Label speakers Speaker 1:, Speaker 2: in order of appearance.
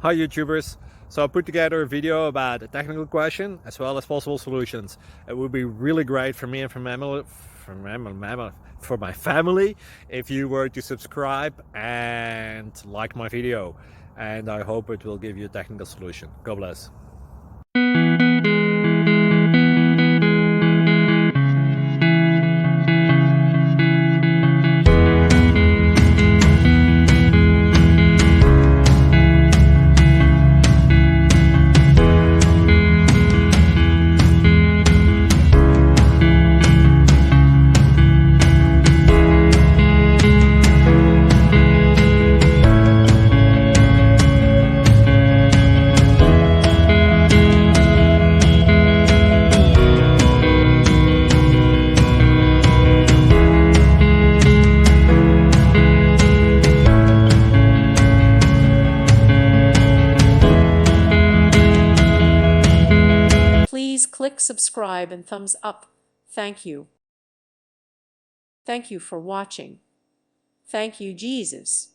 Speaker 1: Hi YouTubers! So I put together a video about a technical question as well as possible solutions. It would be really great for me and for my family if you were to subscribe and like my video, and I hope it will give you a technical solution. God bless.
Speaker 2: Please click subscribe and thumbs up. Thank you. Thank you for watching. Thank you, Jesus.